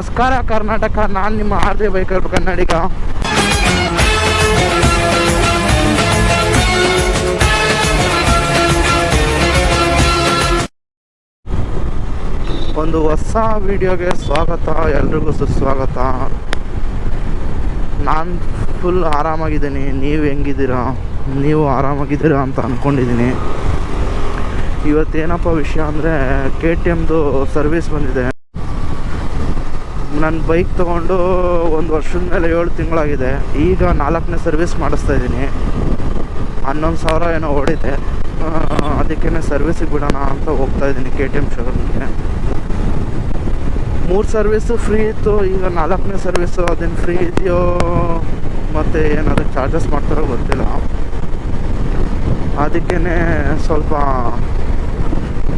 ನಮಸ್ಕಾರ ಕರ್ನಾಟಕ, ನಾನು ನಿಮ್ಮ ಆರ್.ಜೆ ಬೈಕರ್ ಕನ್ನಡಿಗ. ಒಂದು ಹೊಸ ವಿಡಿಯೋಗೆ ಸ್ವಾಗತ, ಎಲ್ರಿಗೂ ಸುಸ್ವಾಗತ. ನಾನು ಫುಲ್ ಆರಾಮಾಗಿದ್ದೀನಿ. ನೀವು ಹೆಂಗಿದ್ದೀರಾ? ನೀವು ಆರಾಮಾಗಿದ್ದೀರಾ ಅಂತ ಅಂದ್ಕೊಂಡಿದ್ದೀನಿ. ಇವತ್ತೇನಪ್ಪ ವಿಷಯ ಅಂದರೆ, KTMದು ಸರ್ವಿಸ್ ಬಂದಿದೆ. ನನ್ನ ಬೈಕ್ ತೊಗೊಂಡು 1 ವರ್ಷದ ಮೇಲೆ 7 ತಿಂಗಳಾಗಿದೆ. ಈಗ 4ನೇ ಸರ್ವಿಸ್ ಮಾಡಿಸ್ತಾ ಇದ್ದೀನಿ. 11,000 ಏನೋ ಓಡಿದೆ. ಅದಕ್ಕೇ ಸರ್ವಿಸಿಗೆ ಬಿಡೋಣ ಅಂತ ಹೋಗ್ತಾ ಇದ್ದೀನಿ KTM ಶೋರೂಮ್ಗೆ. 3 ಸರ್ವಿಸು ಫ್ರೀ ಇತ್ತು. ಈಗ 4ನೇ ಸರ್ವಿಸು ಅದೇನು ಫ್ರೀ ಇದೆಯೋ ಮತ್ತು ಏನಾದರೂ ಚಾರ್ಜಸ್ ಮಾಡ್ತಾರೋ ಗೊತ್ತಿಲ್ಲ. ಅದಕ್ಕೇ ಸ್ವಲ್ಪ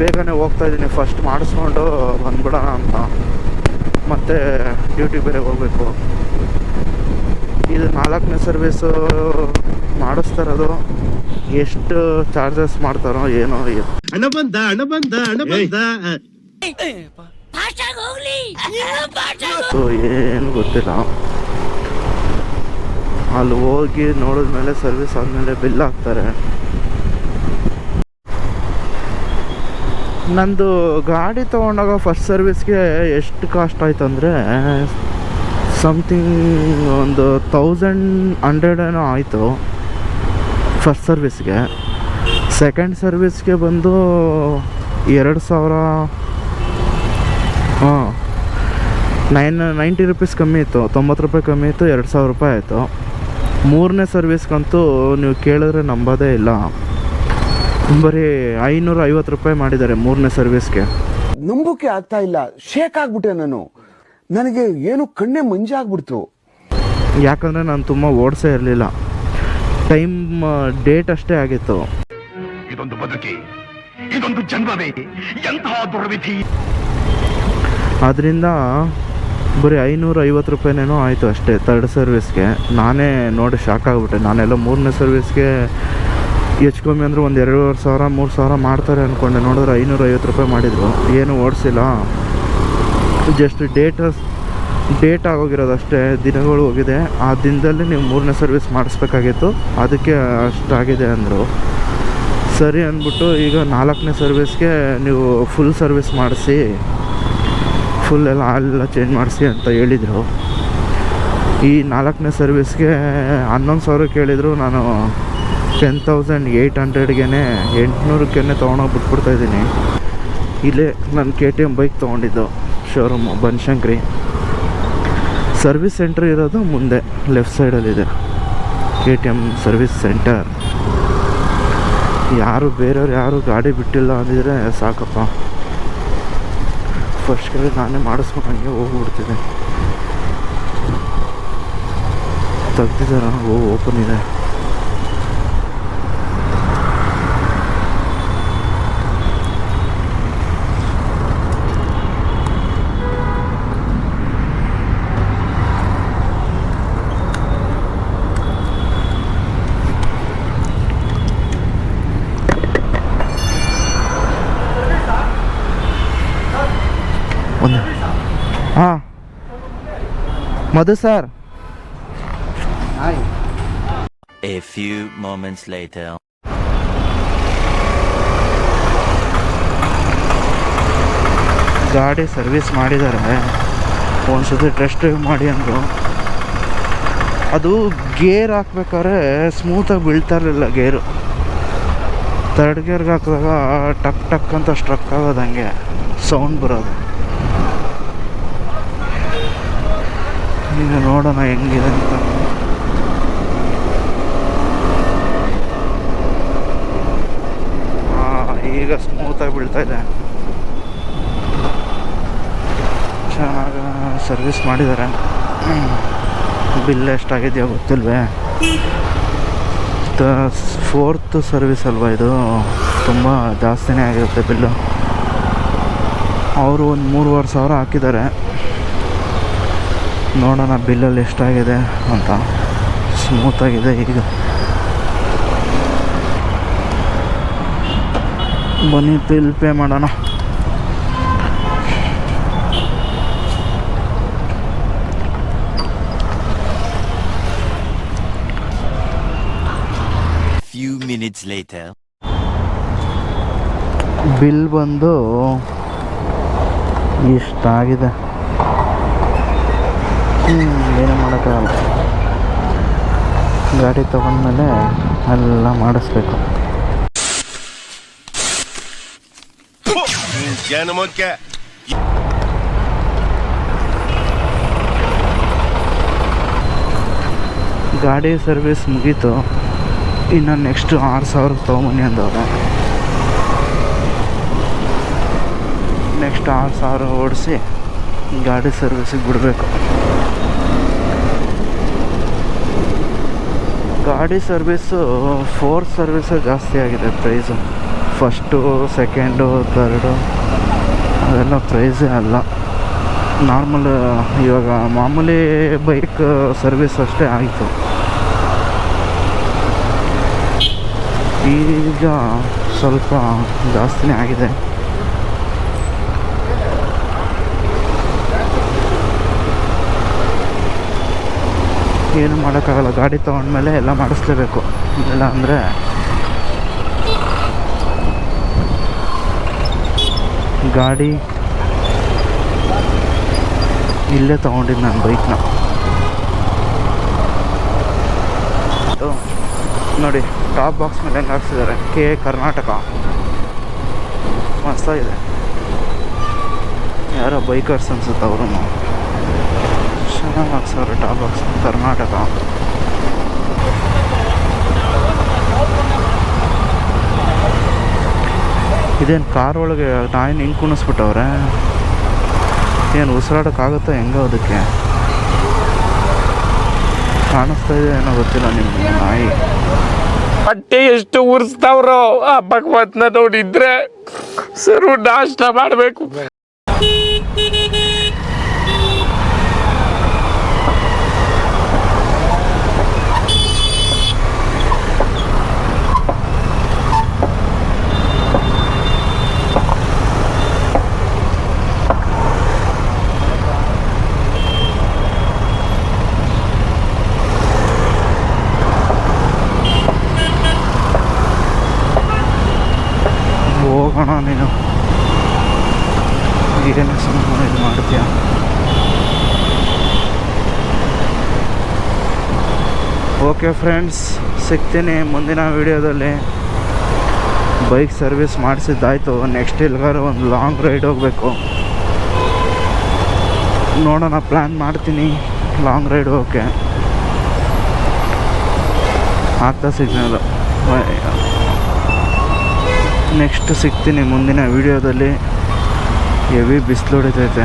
ಬೇಗನೆ ಹೋಗ್ತಾ ಇದ್ದೀನಿ. ಫಸ್ಟ್ ಮಾಡಿಸ್ಕೊಂಡು ಬಂದ್ಬಿಡೋಣ ಅಂತ. ಮತ್ತು ಡ್ಯೂಟಿ ಬೇರೆ ಹೋಗಬೇಕು. ಇದು 4ನೇ ಸರ್ವಿಸು ಮಾಡಿಸ್ತಾರದು. ಎಷ್ಟು ಚಾರ್ಜಸ್ ಮಾಡ್ತಾರೋ ಏನೋ. ಹಣ ಬಂದ ಏನು ಗೊತ್ತಿಲ್ಲ. ಅಲ್ಲಿ ಹೋಗಿ ನೋಡಿದ್ಮೇಲೆ ಸರ್ವಿಸ್ ಆದಮೇಲೆ ಬಿಲ್ ಹಾಕ್ತಾರೆ. ನಂದು ಗಾಡಿ ತೊಗೊಂಡಾಗ ಫಸ್ಟ್ ಸರ್ವಿಸ್ಗೆ ಎಷ್ಟು ಕಾಸ್ಟ್ ಆಯ್ತು ಅಂದರೆ, ಸಮಥಿಂಗ್ ಒಂದು 1100 ಏನೋ ಆಯಿತು ಫಸ್ಟ್ ಸರ್ವಿಸ್ಗೆ. ಸೆಕೆಂಡ್ ಸರ್ವಿಸ್ಗೆ ಬಂದು 2,000 90 ರೂಪೀಸ್ ಕಮ್ಮಿ ಇತ್ತು. 90 ರೂಪಾಯಿ ಕಮ್ಮಿ ಇತ್ತು. 2,000 ರೂಪಾಯಿ ಆಯಿತು. 3ನೇ ಸರ್ವಿಸ್ಗಂತೂ ನೀವು ಕೇಳಿದ್ರೆ ನಂಬೋದೇ ಇಲ್ಲ. ಬರೀ 550 ರೂಪಾಯಿ ಮಾಡಿದ್ದಾರೆ 3ನೇ ಸರ್ವಿಸ್ಗೆ. ನಂಬೋಕೆ ಆಗ್ತಾ ಇಲ್ಲ. ಶೇಕ್ ಆಗ್ಬಿಟ್ಟೆ ನಾನು. ನನಗೆ ಏನು ಕಣ್ಣೆ ಮಂಜಾಗ್ಬಿಡ್ತು. ಯಾಕಂದರೆ ನಾನು ತುಂಬ ಓಡಿಸೇ ಇರಲಿಲ್ಲ. ಟೈಮ್ ಡೇಟ್ ಅಷ್ಟೇ ಆಗಿತ್ತು. ಇದೊಂದು ಬದುಕಿ, ಇದೊಂದು ಜನ್ಮವೇ, ಎಂತಹ ದುರ್ವಿಧಿ. ಅದರಿಂದ ಬರೀ 550 ರೂಪಾಯಿನೇನೋ ಆಯಿತು ಅಷ್ಟೇ ಥರ್ಡ್ ಸರ್ವಿಸ್ಗೆ. ನಾನೇ ನೋಡಿ ಶಾಕ್ ಆಗಿಬಿಟ್ಟೆ. ನಾನೆಲ್ಲ 3ನೇ ಸರ್ವಿಸ್ಗೆ ಕಮ್ಮಿ ಅಂದರೆ ಒಂದು 2,500 3,000 ಮಾಡ್ತಾರೆ ಅಂದ್ಕೊಂಡೆ. ನೋಡಿದ್ರೆ 550 ರೂಪಾಯಿ ಮಾಡಿದರು. ಏನು ಓಡಿಸಿಲ್ಲ. ಜಸ್ಟ್ ಡೇಟ್ ಆಗೋಗಿರೋದು ಅಷ್ಟೇ. ದಿನಗಳು ಹೋಗಿದೆ. ಆ ದಿನದಲ್ಲಿ ನೀವು 3ನೇ ಸರ್ವಿಸ್ ಮಾಡಿಸ್ಬೇಕಾಗಿತ್ತು. ಅದಕ್ಕೆ ಅಷ್ಟಾಗಿದೆ ಅಂದರು. ಸರಿ ಅಂದ್ಬಿಟ್ಟು ಈಗ 4ನೇ ಸರ್ವಿಸ್ಗೆ ನೀವು ಫುಲ್ ಸರ್ವಿಸ್ ಮಾಡಿಸಿ, ಫುಲ್ ಎಲ್ಲ ಚೇಂಜ್ ಮಾಡಿಸಿ ಅಂತ ಹೇಳಿದರು. ಈ 4ನೇ ಸರ್ವಿಸ್ಗೆ 11,000 ಕೇಳಿದರು. ನಾನು 10,800ಗೆ 800ಕ್ಕೆ ತೊಗೊಂಡೋಗಿ ಬಿಟ್ಬಿಡ್ತಾಯಿದ್ದೀನಿ. ಇಲ್ಲೇ ನಾನು KTM ಬೈಕ್ ತೊಗೊಂಡಿದ್ದು ಶೋರೂಮು ಬನಶಂಕರಿ. ಸರ್ವಿಸ್ ಸೆಂಟ್ರ್ ಇರೋದು ಮುಂದೆ ಲೆಫ್ಟ್ ಸೈಡಲ್ಲಿದೆ KTM ಸರ್ವಿಸ್ ಸೆಂಟರ್. ಬೇರೆಯವ್ರು ಯಾರು ಗಾಡಿ ಬಿಟ್ಟಿಲ್ಲ ಅಂದಿದ್ರೆ ಸಾಕಪ್ಪ. ಫಸ್ಟ್ ಕಡೆ ನಾನೇ ಮಾಡಿಸ್ಕೊಂಡು ಹಂಗೆ ಹೋಗ್ಬಿಡ್ತಿದ್ದೆ. ತೆಗ್ದಿದ್ದಾರ? ಓಪನ್ ಇದೆ. ಹಾಂ Madhu sir. A few moments later. ಗಾಡಿ ಸರ್ವಿಸ್ ಮಾಡಿದ್ದಾರೆ. ಒಂದ್ಸತಿ ಟೆಸ್ಟ್ ಡ್ರೈವ್ ಮಾಡಿ ಅಂದರು. ಅದು ಗೇರ್ ಹಾಕ್ಬೇಕಾದ್ರೆ ಸ್ಮೂತಾಗಿ ಬೀಳ್ತಾ ಇರಲಿಲ್ಲ ಗೇರು. ಥರ್ಡ್ ಗೇರ್ಗೆ ಹಾಕಿದಾಗ ಟಕ್ ಟಕ್ ಅಂತ ಸ್ಟ್ರಕ್ ಆಗೋದು, ಹಂಗೆ ಸೌಂಡ್ ಬರೋದು. ಈಗ ನೋಡೋಣ ಹೆಂಗಿದೆ ಅಂತ. ಈಗ ಸ್ಮೂತಾಗಿ ಬೀಳ್ತಾ ಇದೆ. ಚೆನ್ನಾಗಿ ಸರ್ವಿಸ್ ಮಾಡಿದ್ದಾರೆ. ಬಿಲ್ ಎಷ್ಟಾಗಿದೆಯೋ ಗೊತ್ತಿಲ್ವೇ. 4th ಸರ್ವಿಸ್ ಅಲ್ವಾ ಇದು. ತುಂಬ ಜಾಸ್ತಿನೇ ಆಗಿರುತ್ತೆ ಬಿಲ್ಲು. ಅವರು ಒಂದು 3,500 ಹಾಕಿದ್ದಾರೆ. ನೋಡೋಣ ಬಿಲ್ಲಲ್ಲಿ ಎಷ್ಟಾಗಿದೆ ಅಂತ. ಸ್ಮೂತಾಗಿದೆ. ಈಗ ಬನ್ನಿ ಬಿಲ್ ಪೇ ಮಾಡೋಣ. minutes later. ಬಿಲ್ ಬಂದು ಇಷ್ಟಾಗಿದೆ. ಏನು ಮಾಡೋಕ್ಕಾಗಲ್ಲ. ಗಾಡಿ ತೊಗೊಂಡ್ಮೇಲೆ ಎಲ್ಲ ಮಾಡಿಸ್ಬೇಕು. ಗಾಡಿ ಸರ್ವಿಸ್ ಮುಗೀತು. ಇನ್ನು ನೆಕ್ಸ್ಟ್ 6,000 ತೊಗೊಂಬನ್ನಿ ಅಂದವ್ರೆ. ನೆಕ್ಸ್ಟ್ 6,000 ಓಡಿಸಿ ಗಾಡಿ ಸರ್ವಿಸಿಗೆ ಬಿಡಬೇಕು. ಗಾಡಿ ಸರ್ವಿಸು 4th ಸರ್ವಿಸೇ ಜಾಸ್ತಿ ಆಗಿದೆ ಪ್ರೈಸು. ಫಸ್ಟು, ಸೆಕೆಂಡು, ಥರ್ಡು ಅದೆಲ್ಲ ಪ್ರೈಸೇ ಅಲ್ಲ. ನಾರ್ಮಲ್ ಇವಾಗ ಮಾಮೂಲಿ ಬೈಕ್ ಸರ್ವಿಸ್ ಅಷ್ಟೇ ಆಯಿತು. ಈಗ ಸ್ವಲ್ಪ ಜಾಸ್ತಿನೇ ಆಗಿದೆ. ಏನು ಮಾಡೋಕ್ಕಾಗಲ್ಲ. ಗಾಡಿ ತೊಗೊಂಡ್ಮೇಲೆ ಎಲ್ಲ ಮಾಡಿಸ್ಲೇಬೇಕು. ಇಲ್ಲ ಅಂದರೆ ಗಾಡಿ ಇಲ್ಲೇ ತೊಗೊಂಡಿದ್ದು ನಾನು ಬೈಕ್ನ. ನೋಡಿ ಟಾಪ್ ಬಾಕ್ಸ್ ಮೇಲೆ ಹೆಂಗೆ ಹಾಕ್ಸಿದ್ದಾರೆ. ಕೆ ಕರ್ನಾಟಕ ಮಸ್ತಾಗಿದೆ. ಯಾರೋ ಬೈಕರ್ಸ್ ಅನ್ಸುತ್ತೆ ಅವರು. ಚೆನ್ನಾಗಿ ಹಾಕ್ಸವ್ರೆ ಟಾಪ್ ಬಾಕ್ಸ್ ಕರ್ನಾಟಕ. ಇದೇನು ಕಾರ್ ಒಳಗೆ ನಾಯಿ ಹಿಂಗೆ ಕುಣಿಸ್ಬಿಟ್ಟವ್ರೆ. ಏನು ಉಸಿರಾಡೋಕ್ಕಾಗುತ್ತೋ ಹೆಂಗೋ ಅದಕ್ಕೆ. ಕಾಣಿಸ್ತಾ ಇದೆ ಏನೋ ಗೊತ್ತಿಲ್ಲ ನಿಮ್ಮ ನಾಯಿ. ಹೊಟ್ಟೆ ಎಷ್ಟು ಉರಿಸ್ತಾವ್ರೋ ಆ ಭಗವಂತನ ನೋಡಿದ್ರೆ ಸರ್ವ ನಾಷ್ಟ ಮಾಡಬೇಕು. ಹೋಗೋಣ ನೀನು ಏನು ಸುಮ್ಮನೆ ಇದು ಮಾಡ್ತೀಯ. ಓಕೆ ಫ್ರೆಂಡ್ಸ್, ಸಿಗ್ತೀನಿ ಮುಂದಿನ ವೀಡಿಯೋದಲ್ಲಿ. ಬೈಕ್ ಸರ್ವಿಸ್ ಮಾಡಿಸಿದ್ದಾಯಿತು. ನೆಕ್ಸ್ಟ್ ಎಲ್ಲಿಗಾರು ಒಂದು ಲಾಂಗ್ ರೈಡ್ ಹೋಗಬೇಕು. ನೋಡೋಣ, ಪ್ಲ್ಯಾನ್ ಮಾಡ್ತೀನಿ ಲಾಂಗ್ ರೈಡ್ ಹೋಗೋಕ್ಕೆ. ಆಗ್ತಾ ಸಿಗ್ನಲ್ಲ. ನೆಕ್ಸ್ಟ್ ಸಿಗ್ತೀನಿ ಮುಂದಿನ ವೀಡಿಯೋದಲ್ಲಿ. ಹೆವಿ ಬಿಸಿಲು ಹೊಡಿತೈತೆ.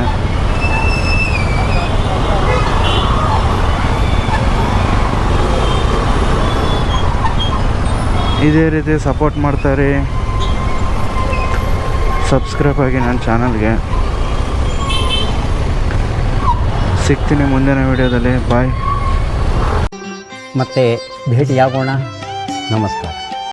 ಇದೇ ರೀತಿ ಸಪೋರ್ಟ್ ಮಾಡ್ತಾರೆ. ಸಬ್ಸ್ಕ್ರೈಬ್ ಆಗಿ ನನ್ನ ಚಾನಲ್ಗೆ. ಸಿಗ್ತೀನಿ ಮುಂದಿನ ವೀಡಿಯೋದಲ್ಲಿ. ಬಾಯ್. ಮತ್ತೆ ಭೇಟಿಯಾಗೋಣ. ನಮಸ್ಕಾರ.